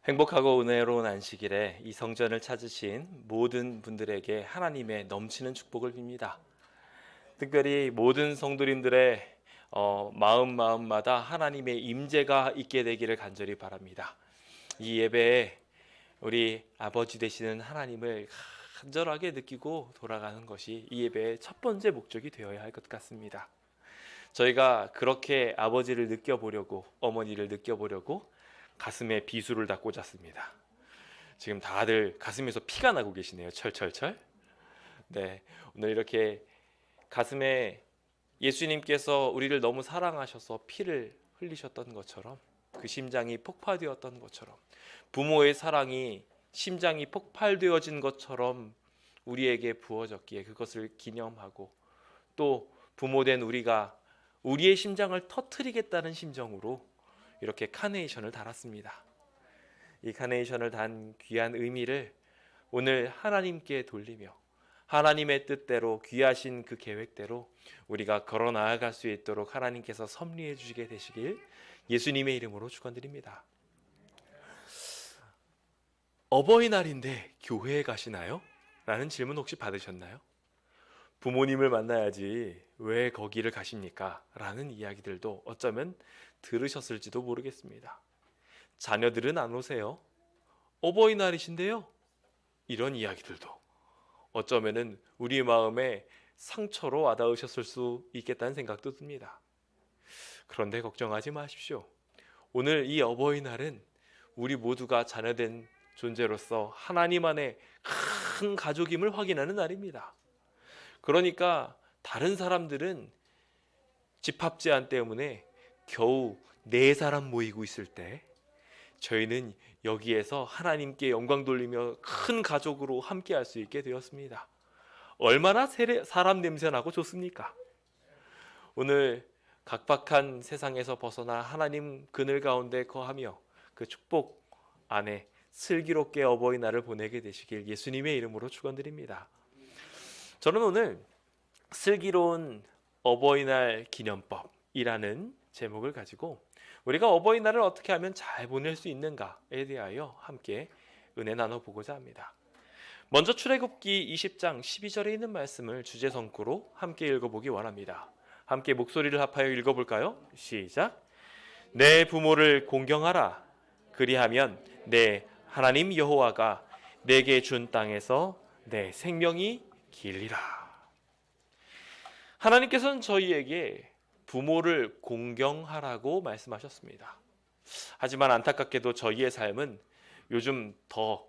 행복하고 은혜로운 안식일에 이 성전을 찾으신 모든 분들에게 하나님의 넘치는 축복을 빕니다. 특별히 모든 성도님들의 마음마다 하나님의 임재가 있게 되기를 간절히 바랍니다. 이 예배에 우리 아버지 되시는 하나님을 간절하게 느끼고 돌아가는 것이 이 예배의 첫 번째 목적이 되어야 할 것 같습니다. 저희가 그렇게 아버지를 느껴보려고, 어머니를 느껴보려고 가슴에 비수를 다 꽂았습니다. 지금 다들 가슴에서 피가 나고 계시네요. 철철철. 네, 오늘 이렇게 가슴에 예수님께서 우리를 너무 사랑하셔서 피를 흘리셨던 것처럼, 그 심장이 폭파되었던 것처럼, 부모의 사랑이 심장이 폭발되어진 것처럼 우리에게 부어졌기에 그것을 기념하고, 또 부모된 우리가 우리의 심장을 터뜨리겠다는 심정으로 이렇게 카네이션을 달았습니다. 이 카네이션을 단 귀한 의미를 오늘 하나님께 돌리며 하나님의 뜻대로 귀하신 그 계획대로 우리가 걸어 나아갈 수 있도록 하나님께서 섭리해 주시게 되시길 예수님의 이름으로 축원드립니다. 어버이날인데 교회에 가시나요? 라는 질문 혹시 받으셨나요? 부모님을 만나야지 왜 거기를 가십니까? 라는 이야기들도 어쩌면 들으셨을지도 모르겠습니다. 자녀들은 안 오세요? 어버이날이신데요? 이런 이야기들도 어쩌면은 우리 마음에 상처로 와닿으셨을 수 있겠다는 생각도 듭니다. 그런데 걱정하지 마십시오. 오늘 이 어버이날은 우리 모두가 자녀된 존재로서 하나님 안에 큰 가족임을 확인하는 날입니다. 그러니까 다른 사람들은 집합 제한 때문에 겨우 4사람 모이고 있을 때 저희는 여기에서 하나님께 영광 돌리며 큰 가족으로 함께 할 수 있게 되었습니다. 얼마나 사람 냄새나고 좋습니까? 오늘 각박한 세상에서 벗어나 하나님 그늘 가운데 거하며 그 축복 안에 슬기롭게 어버이날을 보내게 되시길 예수님의 이름으로 축원드립니다. 저는 오늘 슬기로운 어버이날 기념법이라는 제목을 가지고 우리가 어버이날을 어떻게 하면 잘 보낼 수 있는가에 대하여 함께 은혜 나눠보고자 합니다. 먼저 출애굽기 20장 12절에 있는 말씀을 주제 성구로 함께 읽어보기 원합니다. 함께 목소리를 합하여 읽어볼까요? 시작. 내 부모를 공경하라. 그리하면 내 하나님 여호와가 내게 준 땅에서 내 생명이 길리라. 하나님께서는 저희에게 부모를 공경하라고 말씀하셨습니다. 하지만 안타깝게도 저희의 삶은 요즘 더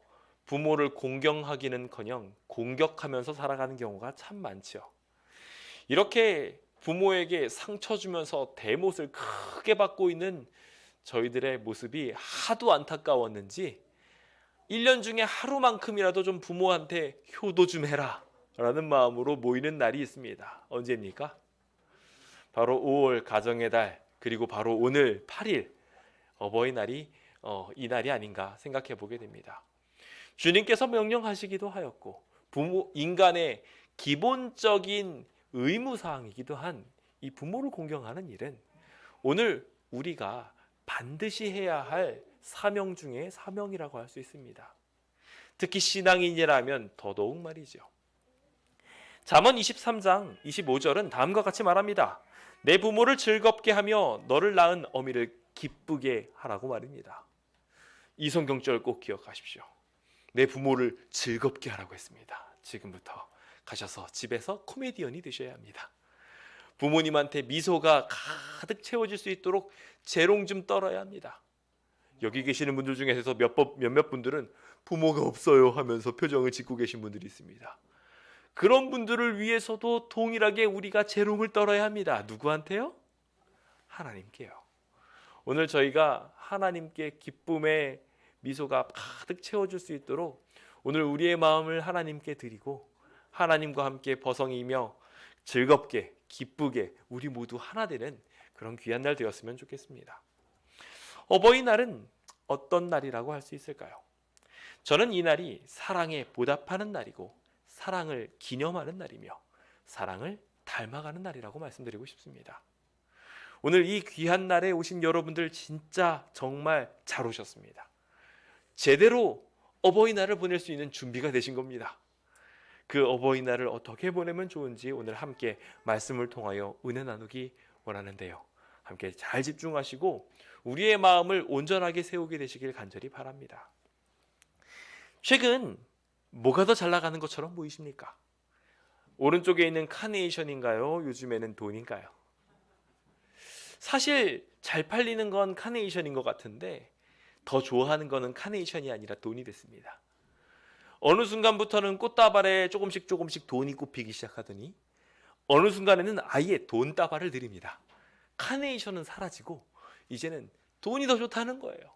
부모를 공경하기는커녕 공격하면서 살아가는 경우가 참 많죠. 이렇게 부모에게 상처 주면서 대못을 크게 받고 있는 저희들의 모습이 하도 안타까웠는지 1년 중에 하루만큼이라도 좀 부모한테 효도 좀 해라 라는 마음으로 모이는 날이 있습니다. 언제입니까? 바로 5월 가정의 달, 그리고 바로 오늘 8일 어버이날이 이 날이 아닌가 생각해 보게 됩니다. 주님께서 명령하시기도 하였고 인간의 기본적인 의무사항이기도 한 이 부모를 공경하는 일은 오늘 우리가 반드시 해야 할 사명 중에 사명이라고 할 수 있습니다. 특히 신앙인이라면 더더욱 말이죠. 잠언 23장 25절은 다음과 같이 말합니다. 내 부모를 즐겁게 하며 너를 낳은 어미를 기쁘게 하라고 말입니다. 이 성경절 꼭 기억하십시오. 내 부모를 즐겁게 하라고 했습니다. 지금부터 가셔서 집에서 코미디언이 되셔야 합니다. 부모님한테 미소가 가득 채워질 수 있도록 재롱 좀 떨어야 합니다. 여기 계시는 분들 중에서 몇몇 분들은 부모가 없어요 하면서 표정을 짓고 계신 분들이 있습니다. 그런 분들을 위해서도 동일하게 우리가 재롱을 떨어야 합니다. 누구한테요? 하나님께요. 오늘 저희가 하나님께 기쁨의 미소가 가득 채워줄 수 있도록 오늘 우리의 마음을 하나님께 드리고 하나님과 함께 버성이며 즐겁게 기쁘게 우리 모두 하나 되는 그런 귀한 날 되었으면 좋겠습니다. 어버이날은 어떤 날이라고 할 수 있을까요? 저는 이 날이 사랑에 보답하는 날이고 사랑을 기념하는 날이며 사랑을 닮아가는 날이라고 말씀드리고 싶습니다. 오늘 이 귀한 날에 오신 여러분들 진짜 정말 잘 오셨습니다. 제대로 어버이날을 보낼 수 있는 준비가 되신 겁니다. 그 어버이날을 어떻게 보내면 좋은지 오늘 함께 말씀을 통하여 은혜 나누기 원하는데요. 함께 잘 집중하시고 우리의 마음을 온전하게 세우게 되시길 간절히 바랍니다. 최근 뭐가 더 잘 나가는 것처럼 보이십니까? 오른쪽에 있는 카네이션인가요? 요즘에는 돈인가요? 사실 잘 팔리는 건 카네이션인 것 같은데 더 좋아하는 거는 카네이션이 아니라 돈이 됐습니다. 어느 순간부터는 꽃다발에 조금씩 돈이 꼽히기 시작하더니 어느 순간에는 아예 돈다발을 드립니다. 카네이션은 사라지고 이제는 돈이 더 좋다는 거예요.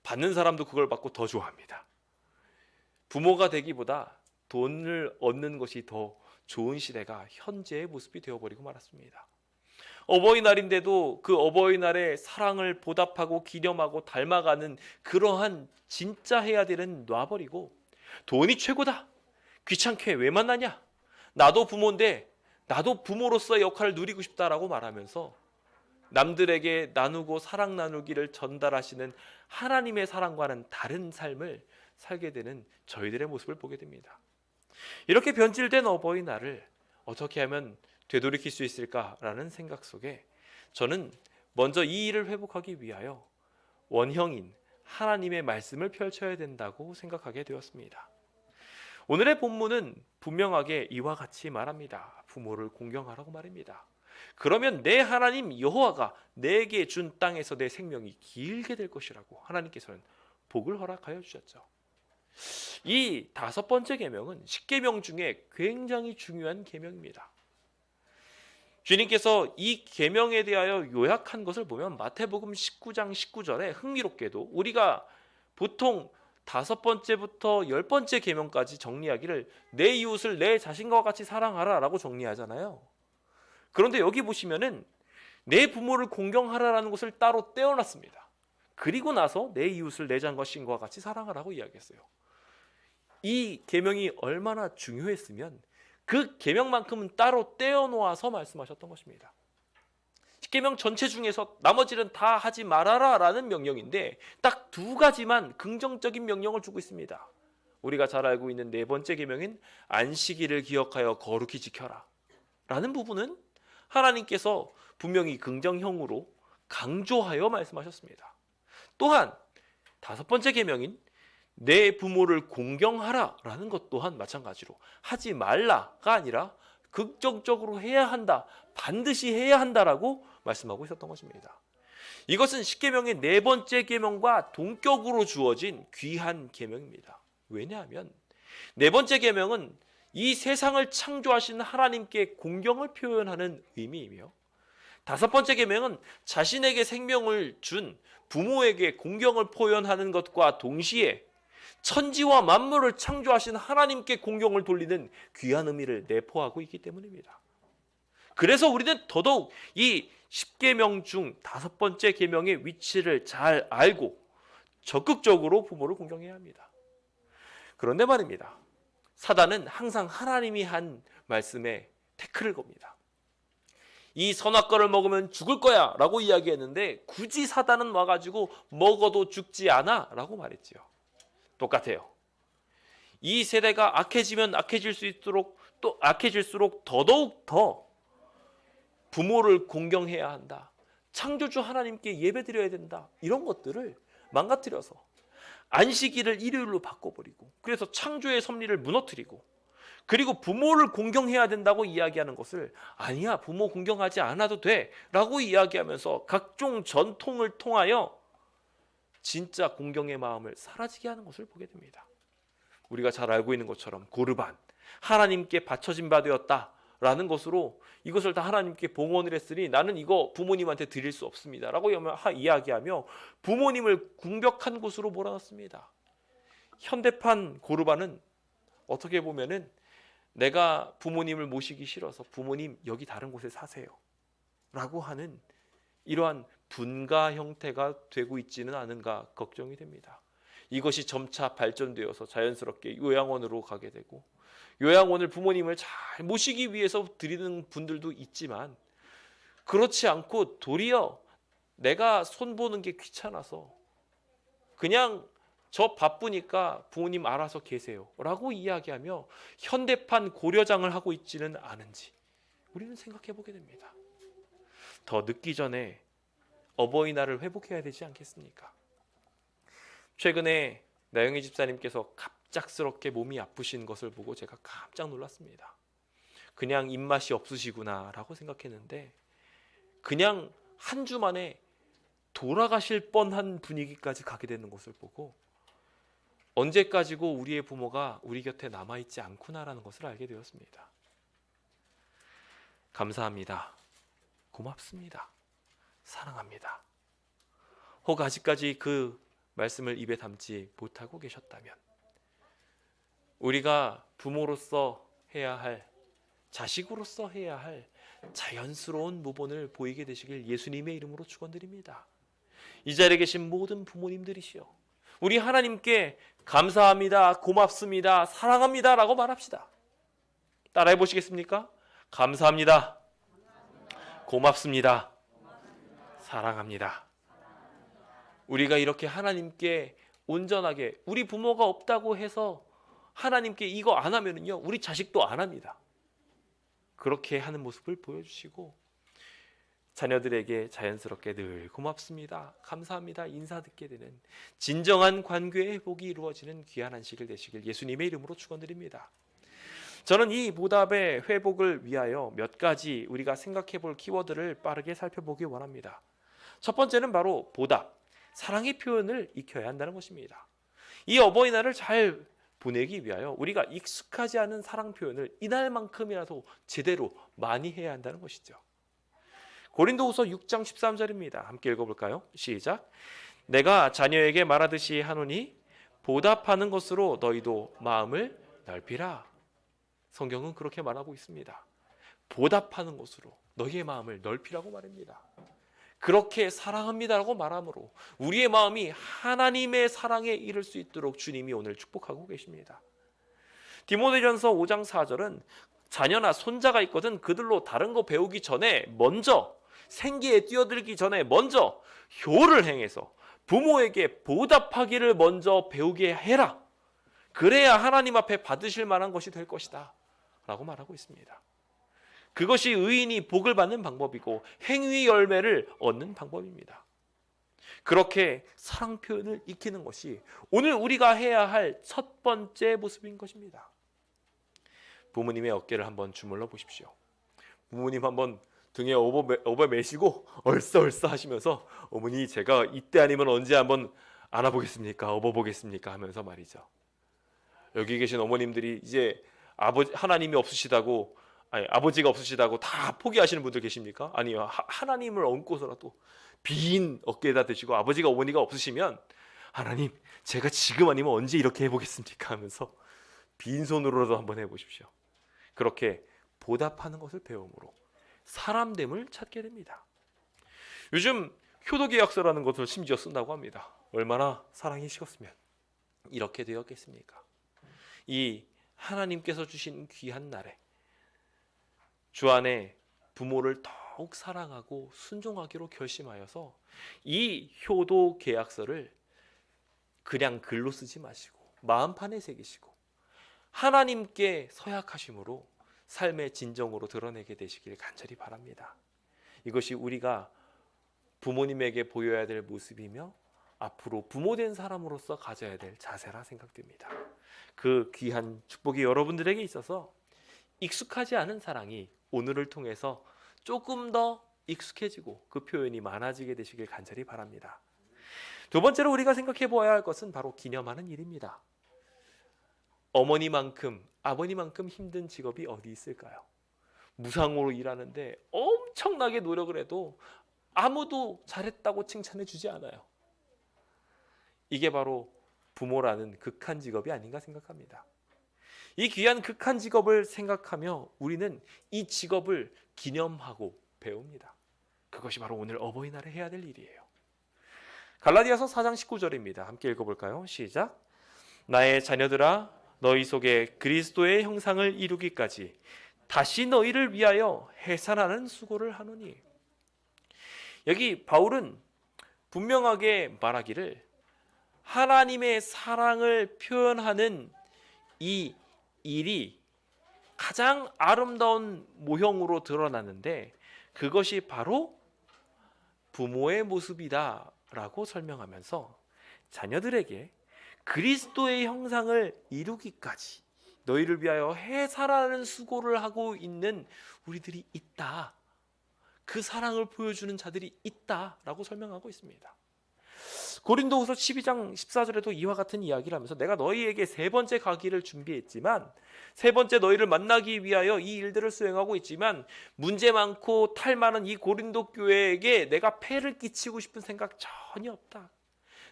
받는 사람도 그걸 받고 더 좋아합니다. 부모가 되기보다 돈을 얻는 것이 더 좋은 시대가 현재의 모습이 되어버리고 말았습니다. 어버이날인데도 그 어버이날의 사랑을 보답하고 기념하고 닮아가는 그러한 진짜 해야 되는 놔버리고 돈이 최고다. 귀찮게 왜 만나냐. 나도 부모인데 나도 부모로서의 역할을 누리고 싶다라고 말하면서 남들에게 나누고 사랑 나누기를 전달하시는 하나님의 사랑과는 다른 삶을 살게 되는 저희들의 모습을 보게 됩니다. 이렇게 변질된 어버이날을 어떻게 하면 되돌이킬 수 있을까라는 생각 속에 저는 먼저 이 일을 회복하기 위하여 원형인 하나님의 말씀을 펼쳐야 된다고 생각하게 되었습니다. 오늘의 본문은 분명하게 이와 같이 말합니다. 부모를 공경하라고 말입니다. 그러면 내 하나님 여호와가 내게 준 땅에서 내 생명이 길게 될 것이라고 하나님께서는 복을 허락하여 주셨죠. 이 5번째 계명은 10계명 중에 굉장히 중요한 계명입니다. 주님께서 이 계명에 대하여 요약한 것을 보면 마태복음 19장 19절에 흥미롭게도 우리가 보통 5번째부터 10번째 계명까지 정리하기를 내 이웃을 내 자신과 같이 사랑하라 라고 정리하잖아요. 그런데 여기 보시면은 내 부모를 공경하라라는 것을 따로 떼어놨습니다. 그리고 나서 내 이웃을 내 자신과 같이 사랑하라고 이야기했어요. 이 계명이 얼마나 중요했으면 그 계명만큼은 따로 떼어놓아서 말씀하셨던 것입니다. 10계명 전체 중에서 나머지는 다 하지 말아라 라는 명령인데 딱 2가지만 긍정적인 명령을 주고 있습니다. 우리가 잘 알고 있는 4번째 계명인 안식일을 기억하여 거룩히 지켜라 라는 부분은 하나님께서 분명히 긍정형으로 강조하여 말씀하셨습니다. 또한 5번째 계명인 내 부모를 공경하라 라는 것 또한 마찬가지로 하지 말라가 아니라 긍정적으로 해야 한다, 반드시 해야 한다라고 말씀하고 있었던 것입니다. 이것은 10계명의 4번째 계명과 동격으로 주어진 귀한 계명입니다. 왜냐하면 4번째 계명은 이 세상을 창조하신 하나님께 공경을 표현하는 의미이며 5번째 계명은 자신에게 생명을 준 부모에게 공경을 표현하는 것과 동시에 천지와 만물을 창조하신 하나님께 공경을 돌리는 귀한 의미를 내포하고 있기 때문입니다. 그래서 우리는 더더욱 이 10계명 중 5번째 계명의 위치를 잘 알고 적극적으로 부모를 공경해야 합니다. 그런데 말입니다. 사단은 항상 하나님이 한 말씀에 태클을 겁니다. 이 선악과를 먹으면 죽을 거야 라고 이야기했는데 굳이 사단은 와가지고 먹어도 죽지 않아 라고 말했지요. 똑같아요. 이 세대가 악해지면 악해질수록 또 악해질수록 더더욱 더 부모를 공경해야 한다. 창조주 하나님께 예배드려야 된다. 이런 것들을 망가뜨려서 안식일을 일요일로 바꿔버리고 그래서 창조의 섭리를 무너뜨리고 그리고 부모를 공경해야 된다고 이야기하는 것을 아니야 부모 공경하지 않아도 돼 라고 이야기하면서 각종 전통을 통하여 진짜 공경의 마음을 사라지게 하는 것을 보게 됩니다. 우리가 잘 알고 있는 것처럼 고르반, 하나님께 바쳐진 바 되었다라는 것으로 이것을 다 하나님께 봉헌을 했으니 나는 이거 부모님한테 드릴 수 없습니다 라고 이야기하며 부모님을 궁벽한 곳으로 몰아넣습니다. 현대판 고르반은 어떻게 보면은 내가 부모님을 모시기 싫어서 부모님 여기 다른 곳에 사세요 라고 하는 이러한 분가 형태가 되고 있지는 않은가 걱정이 됩니다. 이것이 점차 발전되어서 자연스럽게 요양원으로 가게 되고 요양원을 부모님을 잘 모시기 위해서 드리는 분들도 있지만 그렇지 않고 도리어 내가 손보는 게 귀찮아서 그냥 저 바쁘니까 부모님 알아서 계세요 라고 이야기하며 현대판 고려장을 하고 있지는 않은지 우리는 생각해 보게 됩니다. 더 늦기 전에 어버이날을 회복해야 되지 않겠습니까? 최근에 나영희 집사님께서 갑작스럽게 몸이 아프신 것을 보고 제가 깜짝 놀랐습니다. 그냥 입맛이 없으시구나 라고 생각했는데 그냥 한 주 만에 돌아가실 뻔한 분위기까지 가게 되는 것을 보고 언제까지고 우리의 부모가 우리 곁에 남아있지 않구나라는 것을 알게 되었습니다. 감사합니다. 고맙습니다. 사랑합니다. 혹 아직까지 그 말씀을 입에 담지 못하고 계셨다면 우리가 부모로서 해야 할, 자식으로서 해야 할 자연스러운 모본을 보이게 되시길 예수님의 이름으로 축원드립니다. 이 자리에 계신 모든 부모님들이시여, 우리 하나님께 감사합니다, 고맙습니다, 사랑합니다 라고 말합시다. 따라해 보시겠습니까? 감사합니다, 고맙습니다, 사랑합니다. 우리가 이렇게 하나님께 온전하게, 우리 부모가 없다고 해서 하나님께 이거 안 하면은요 우리 자식도 안 합니다. 그렇게 하는 모습을 보여주시고 자녀들에게 자연스럽게 늘 고맙습니다, 감사합니다 인사 듣게 되는 진정한 관계의 회복이 이루어지는 귀한 안식일 되시길 예수님의 이름으로 축원드립니다. 저는 이 보답의 회복을 위하여 몇 가지 우리가 생각해 볼 키워드를 빠르게 살펴보기 원합니다. 첫 번째는 바로 보답, 사랑의 표현을 익혀야 한다는 것입니다. 이 어버이날을 잘 보내기 위하여 우리가 익숙하지 않은 사랑 표현을 이날만큼이라도 제대로 많이 해야 한다는 것이죠. 고린도후서 6장 13절입니다. 함께 읽어볼까요? 시작. 내가 자녀에게 말하듯이 하노니 보답하는 것으로 너희도 마음을 넓히라. 성경은 그렇게 말하고 있습니다. 보답하는 것으로 너희의 마음을 넓히라고 말합니다. 그렇게 사랑합니다라고 말함으로 우리의 마음이 하나님의 사랑에 이를 수 있도록 주님이 오늘 축복하고 계십니다. 디모데전서 5장 4절은 자녀나 손자가 있거든 그들로 다른 거 배우기 전에 먼저, 생기에 뛰어들기 전에 먼저 효를 행해서 부모에게 보답하기를 먼저 배우게 해라. 그래야 하나님 앞에 받으실 만한 것이 될 것이다 라고 말하고 있습니다. 그것이 의인이 복을 받는 방법이고 행위 열매를 얻는 방법입니다. 그렇게 사랑 표현을 익히는 것이 오늘 우리가 해야 할 첫 번째 모습인 것입니다. 부모님의 어깨를 한번 주물러 보십시오. 부모님 한번 등에 업어 매시고 얼싸 하시면서 어머니 제가 이때 아니면 언제 한번 안아보겠습니까? 업어보겠습니까? 하면서 말이죠. 여기 계신 어머님들이 이제 하나님이 없으시다고, 아버지가 없으시다고 다 포기하시는 분들 계십니까? 아니요, 하나님을 얹고서라도 빈 어깨에다 대시고 아버지가 어머니가 없으시면 하나님 제가 지금 아니면 언제 이렇게 해보겠습니까? 하면서 빈손으로라도 한번 해보십시오. 그렇게 보답하는 것을 배움으로 사람됨을 찾게 됩니다. 요즘 효도계약서라는 것을 심지어 쓴다고 합니다. 얼마나 사랑이 식었으면 이렇게 되었겠습니까? 이 하나님께서 주신 귀한 날에 주 안에 부모를 더욱 사랑하고 순종하기로 결심하여서 이 효도 계약서를 그냥 글로 쓰지 마시고 마음판에 새기시고 하나님께 서약하심으로 삶의 진정으로 드러내게 되시길 간절히 바랍니다. 이것이 우리가 부모님에게 보여야 될 모습이며 앞으로 부모된 사람으로서 가져야 될 자세라 생각됩니다. 그 귀한 축복이 여러분들에게 있어서 익숙하지 않은 사랑이 오늘을 통해서 조금 더 익숙해지고 그 표현이 많아지게 되시길 간절히 바랍니다. 두 번째로 우리가 생각해 보아야 할 것은 바로 기념하는 일입니다. 어머니만큼 아버니만큼 힘든 직업이 어디 있을까요? 무상으로 일하는데 엄청나게 노력을 해도 아무도 잘했다고 칭찬해 주지 않아요. 이게 바로 부모라는 극한 직업이 아닌가 생각합니다. 이 귀한 극한 직업을 생각하며 우리는 이 직업을 기념하고 배웁니다. 그것이 바로 오늘 어버이날에 해야 될 일이에요. 갈라디아서 4장 19절입니다. 함께 읽어볼까요? 시작. 나의 자녀들아 너희 속에 그리스도의 형상을 이루기까지 다시 너희를 위하여 해산하는 수고를 하노니. 여기 바울은 분명하게 말하기를 하나님의 사랑을 표현하는 이 일이 가장 아름다운 모형으로 드러나는데 그것이 바로 부모의 모습이다라고 설명하면서 자녀들에게 그리스도의 형상을 이루기까지 너희를 위하여 해살하는 수고를 하고 있는 우리들이 있다. 그 사랑을 보여주는 자들이 있다라고 설명하고 있습니다. 고린도후서 12장 14절에도 이와 같은 이야기를 하면서 내가 너희에게 세 번째 가기를 준비했지만 세 번째 너희를 만나기 위하여 이 일들을 수행하고 있지만 문제 많고 탈 많은 이 고린도 교회에게 내가 폐를 끼치고 싶은 생각 전혀 없다.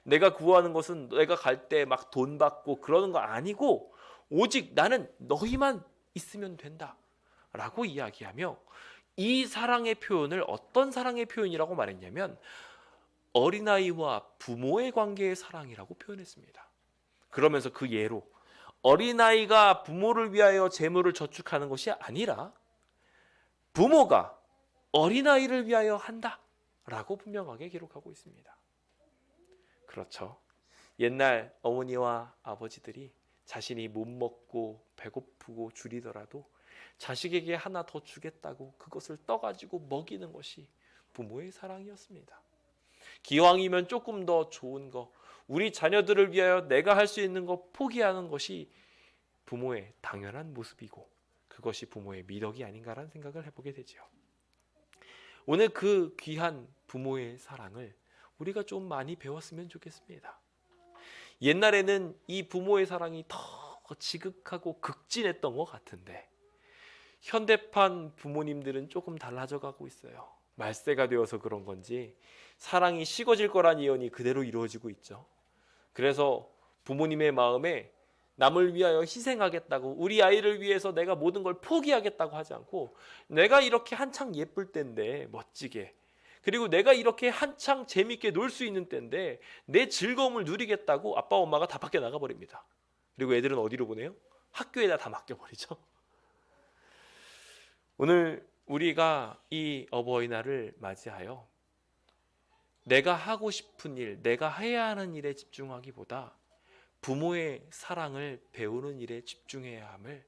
내가 구하는 것은 내가 갈 때 막 돈 받고 그러는 거 아니고 오직 나는 너희만 있으면 된다 라고 이야기하며 이 사랑의 표현을 어떤 사랑의 표현이라고 말했냐면 어린아이와 부모의 관계의 사랑이라고 표현했습니다. 그러면서 그 예로 어린아이가 부모를 위하여 재물을 저축하는 것이 아니라 부모가 어린아이를 위하여 한다 라고 분명하게 기록하고 있습니다. 그렇죠. 옛날 어머니와 아버지들이 자신이 못 먹고 배고프고 줄이더라도 자식에게 하나 더 주겠다고 그것을 떠가지고 먹이는 것이 부모의 사랑이었습니다. 기왕이면 조금 더 좋은 거, 우리 자녀들을 위하여 내가 할 수 있는 거 포기하는 것이 부모의 당연한 모습이고 그것이 부모의 미덕이 아닌가라는 생각을 해보게 되죠. 오늘 그 귀한 부모의 사랑을 우리가 좀 많이 배웠으면 좋겠습니다. 옛날에는 이 부모의 사랑이 더 지극하고 극진했던 것 같은데 현대판 부모님들은 조금 달라져 가고 있어요. 말세가 되어서 그런 건지 사랑이 식어질 거란 예언이 그대로 이루어지고 있죠. 그래서 부모님의 마음에 남을 위하여 희생하겠다고 우리 아이를 위해서 내가 모든 걸 포기하겠다고 하지 않고 내가 이렇게 한창 예쁠 때인데 멋지게 그리고 내가 이렇게 한창 재밌게 놀 수 있는 때인데 내 즐거움을 누리겠다고 아빠 엄마가 다 밖에 나가버립니다. 그리고 애들은 어디로 보내요? 학교에다 다 맡겨버리죠. 오늘 우리가 이 어버이날을 맞이하여 내가 하고 싶은 일, 내가 해야 하는 일에 집중하기보다 부모의 사랑을 배우는 일에 집중해야 함을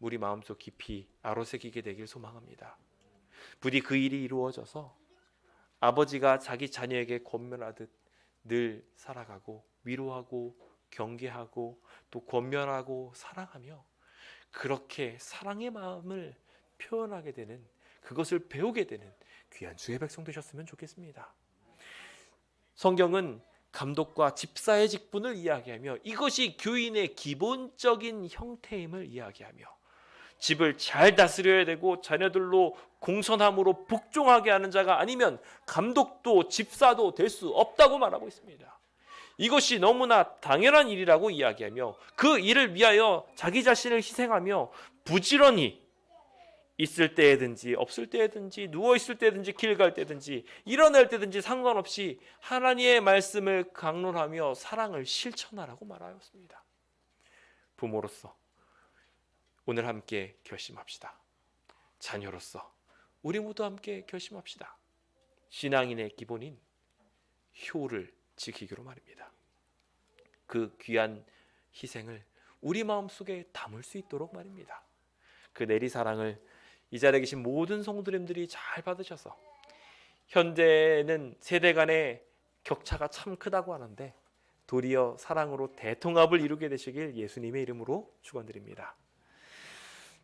우리 마음속 깊이 아로새기게 되길 소망합니다. 부디 그 일이 이루어져서 아버지가 자기 자녀에게 권면하듯 늘 살아가고 위로하고 경계하고 또 권면하고 사랑하며 그렇게 사랑의 마음을 표현하게 되는 그것을 배우게 되는 귀한 주의 백성 되셨으면 좋겠습니다. 성경은 감독과 집사의 직분을 이야기하며 이것이 교인의 기본적인 형태임을 이야기하며 집을 잘 다스려야 되고 자녀들로 공손함으로 복종하게 하는 자가 아니면 감독도 집사도 될 수 없다고 말하고 있습니다. 이것이 너무나 당연한 일이라고 이야기하며 그 일을 위하여 자기 자신을 희생하며 부지런히 있을 때든지 없을 때든지 누워있을 때든지 길 갈 때든지 일어날 때든지 상관없이 하나님의 말씀을 강론하며 사랑을 실천하라고 말하였습니다. 부모로서 오늘 함께 결심합시다. 자녀로서 우리 모두 함께 결심합시다. 신앙인의 기본인 효를 지키기로 말입니다. 그 귀한 희생을 우리 마음속에 담을 수 있도록 말입니다. 그 내리사랑을 이 자리에 계신 모든 성도님들이 잘 받으셔서 현재는 세대 간의 격차가 참 크다고 하는데 도리어 사랑으로 대통합을 이루게 되시길 예수님의 이름으로 축원드립니다.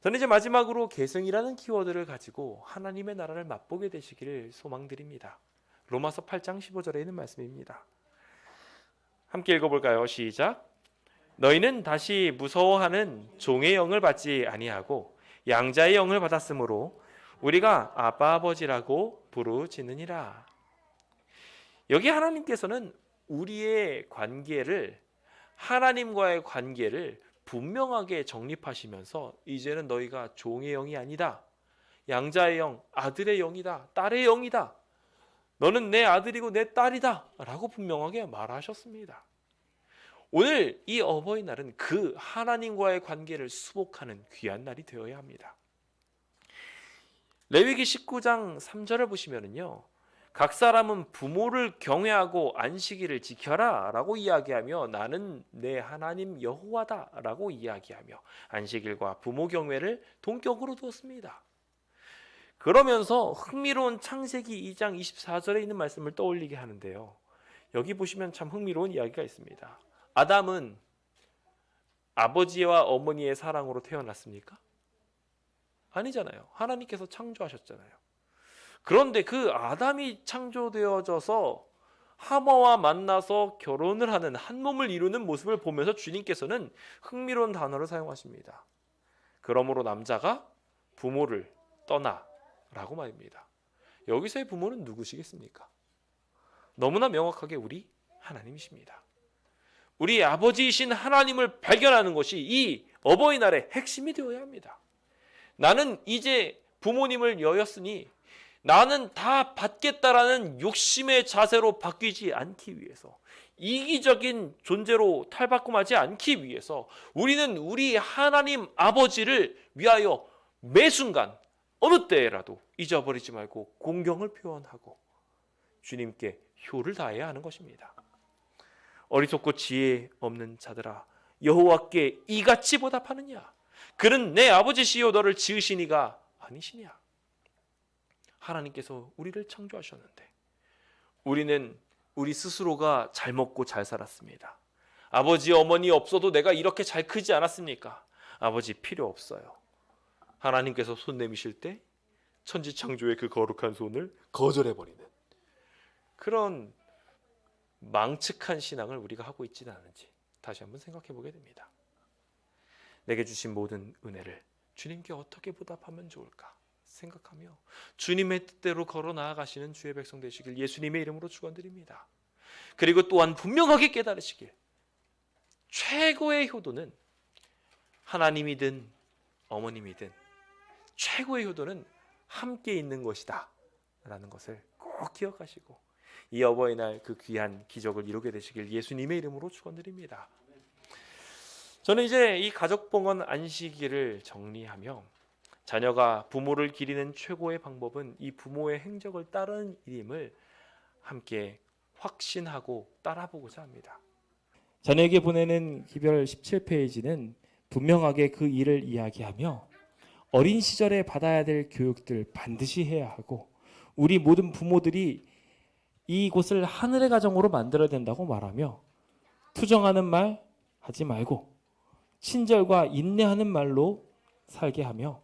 저는 이제 마지막으로 계승이라는 키워드를 가지고 하나님의 나라를 맛보게 되시기를 소망드립니다. 로마서 8장 15절에 있는 말씀입니다. 함께 읽어볼까요? 시작. 너희는 다시 무서워하는 종의 영을 받지 아니하고 양자의 영을 받았으므로 우리가 아빠 아버지라고 부르짖느니라. 여기 하나님께서는 우리의 관계를 하나님과의 관계를 분명하게 정립하시면서 이제는 너희가 종의 영이 아니다. 양자의 영, 아들의 영이다. 딸의 영이다. 너는 내 아들이고 내 딸이다. 라고 분명하게 말하셨습니다. 오늘 이 어버이날은 그 하나님과의 관계를 수복하는 귀한 날이 되어야 합니다. 레위기 19장 3절을 보시면은요, 각 사람은 부모를 경외하고 안식일을 지켜라 라고 이야기하며 나는 내 하나님 여호와다 라고 이야기하며 안식일과 부모 경외를 동격으로 두었습니다. 그러면서 흥미로운 창세기 2장 24절에 있는 말씀을 떠올리게 하는데요. 여기 보시면 참 흥미로운 이야기가 있습니다. 아담은 아버지와 어머니의 사랑으로 태어났습니까? 아니잖아요. 하나님께서 창조하셨잖아요. 그런데 그 아담이 창조되어져서 하와와 만나서 결혼을 하는 한 몸을 이루는 모습을 보면서 주님께서는 흥미로운 단어를 사용하십니다. 그러므로 남자가 부모를 떠나라고 말입니다. 여기서의 부모는 누구시겠습니까? 너무나 명확하게 우리 하나님이십니다. 우리 아버지이신 하나님을 발견하는 것이 이 어버이날의 핵심이 되어야 합니다. 나는 이제 부모님을 여였으니 나는 다 받겠다라는 욕심의 자세로 바뀌지 않기 위해서, 이기적인 존재로 탈바꿈하지 않기 위해서 우리는 우리 하나님 아버지를 위하여 매 순간 어느 때라도 잊어버리지 말고 공경을 표현하고 주님께 효를 다해야 하는 것입니다. 어리석고 지혜 없는 자들아, 여호와께 이같이 보답하느냐? 그는 내 아버지시요 너를 지으신 이가 아니시냐? 하나님께서 우리를 창조하셨는데 우리는 우리 스스로가 잘 먹고 잘 살았습니다. 아버지 어머니 없어도 내가 이렇게 잘 크지 않았습니까? 아버지 필요 없어요. 하나님께서 손 내미실 때 천지창조의 그 거룩한 손을 거절해버리는 그런 망측한 신앙을 우리가 하고 있지는 않은지 다시 한번 생각해 보게 됩니다. 내게 주신 모든 은혜를 주님께 어떻게 보답하면 좋을까 생각하며 주님의 뜻대로 걸어 나아가시는 주의 백성 되시길 예수님의 이름으로 축원드립니다. 그리고 또한 분명하게 깨달으시길 최고의 효도는 하나님이든 어머님이든 최고의 효도는 함께 있는 것이다 라는 것을 꼭 기억하시고 이 어버이날 그 귀한 기적을 이루게 되시길 예수님의 이름으로 축원드립니다. 저는 이제 이 가족봉헌 안식일을 정리하며 자녀가 부모를 기리는 최고의 방법은 이 부모의 행적을 따르는 일임을 함께 확신하고 따라보고자 합니다. 자녀에게 보내는 기별 17페이지는 분명하게 그 일을 이야기하며 어린 시절에 받아야 될 교육들 반드시 해야 하고 우리 모든 부모들이 이곳을 하늘의 가정으로 만들어야 된다고 말하며 투정하는 말 하지 말고 친절과 인내하는 말로 살게 하며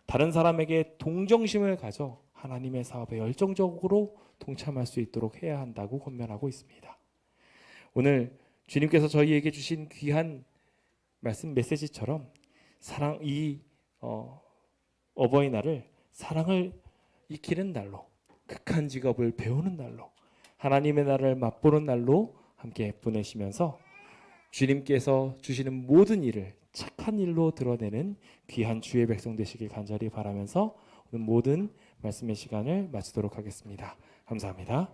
다른 사람에게 동정심을 가져 하나님의 사업에 열정적으로 동참할 수 있도록 해야 한다고 권면하고 있습니다. 오늘 주님께서 저희에게 주신 귀한 말씀 메시지처럼 어버이날을 사랑을 익히는 날로, 극한 직업을 배우는 날로, 하나님의 나라를 맛보는 날로 함께 보내시면서 주님께서 주시는 모든 일을 착한 일로 드러내는 귀한 주의 백성 되시길 간절히 바라면서 오늘 모든 말씀의 시간을 마치도록 하겠습니다. 감사합니다.